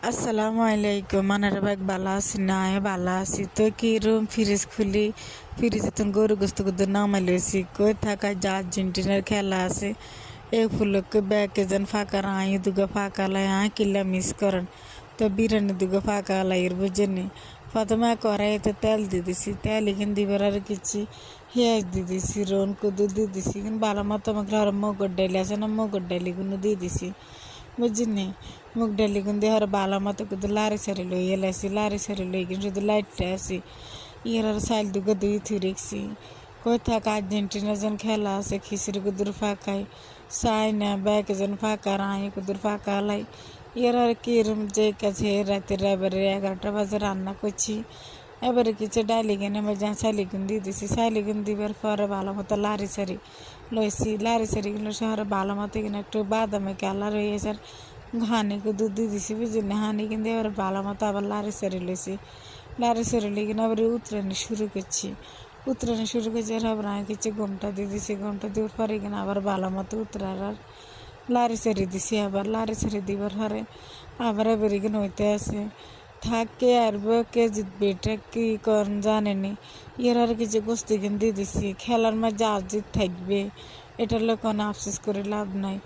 আসসালামু আলাইকুম মানার ব্যাগ বালা আছি না বালা আছি তো কি রুম ফ্রিজ খুলি ফ্রিজে তো গরু গোস্ত কুদ্দু নামাই লইছি কই থাকা যা আর্জেন্টিনার খেলা আছে এ ফুলকে ব্যাগে যেন ফাঁকা আই দুগা ফাঁকা লাই কিল্লা মিস করেন তো বিরিয়ানি দুগা ফাঁকা লাইয়ের বুঝেনি প্রথমে কড়াইতে তেল দিয়ে দিছি তেল এখানে দিবার আর কিছু পেঁয়াজ দিয়ে দিছি রন কুদু দিয়ে দিছি কিন্তু ভালো মতো আমাকে আর মুগর ডালি আছে না মুগর ডালিগুলো দিয়ে দিছি বুঝিনি মুগ ডালি গুন দিয়ে আর বালা মতো কিন্তু লারি সারি লই এলাইছি লারি সারি লই কিন্তু শুধু লাইটটা আছি ইয়ার আর সাইল দুগে দুই থুই রেখছি কই থাক আর্জেন্টিনা যেন খেলা আছে খিচুড়ি কুদুর ফাঁকাই চাই না ব্যাগে যেন ফাঁকা রাই কুদুর ফাঁকা লাই ইয়ার আর কিরম যে কাছে রাতের এবারে 11টা বাজে রান্না করছি এবারে কিছু ডালি কিনে আমি যা শালিগুন দিয়ে দিছি শালিগুন দিবার পরে ভালো মতো লারি সারি লইছি লারি সারি গুলো শহরে ভালো মতো কিনে একটু বাদামে কালার হয়েছে আর হানিকে দুধ দিয়ে দিছি বুঝলি হানি কিন্তু এবার ভালো মতো আবার লারি সারি লইছি লারি সারি লিয়ে কিনে আবার উতরানি শুরু করছি আর আবার আমি কিছু ঘুমটা দিয়ে দিছি ঘুমটা দেওয়ার পরে কিনা আবার ভালো মতো উতরার আর লারি সারি দিছি আবার লারি সারি দিবার পরে আবার এবার এখানে হইতে আছে থাকে আর কে জিতবে এটা কি করেন জানেনি এর আর কিছু গোস্তি কিনে দিয়ে দিছি খেলার মাঝে আর জিত থাকবে এটার লোক কোনো আফসোস করে লাভ নাই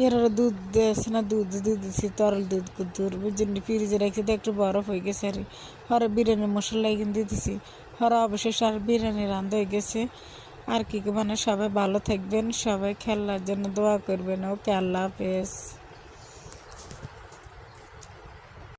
এর আর দুধ দিয়েছে না দুধ দিয়ে দিছি তরল দুধ কুদুর বুঝলি ফ্রিজে রেখে দিয়ে একটু বরফ হয়ে গেছে আর হরে বিরিয়ানি মশলা কিনে দিয়ে দিছি হরে অবশেষে আর বিরিয়ানি রান্না হয়ে গেছে আর কি মানে সবাই ভালো থাকবেন সবাই খেলার জন্য দোয়া করবেন ওকে আল্লাহ হাফেজ।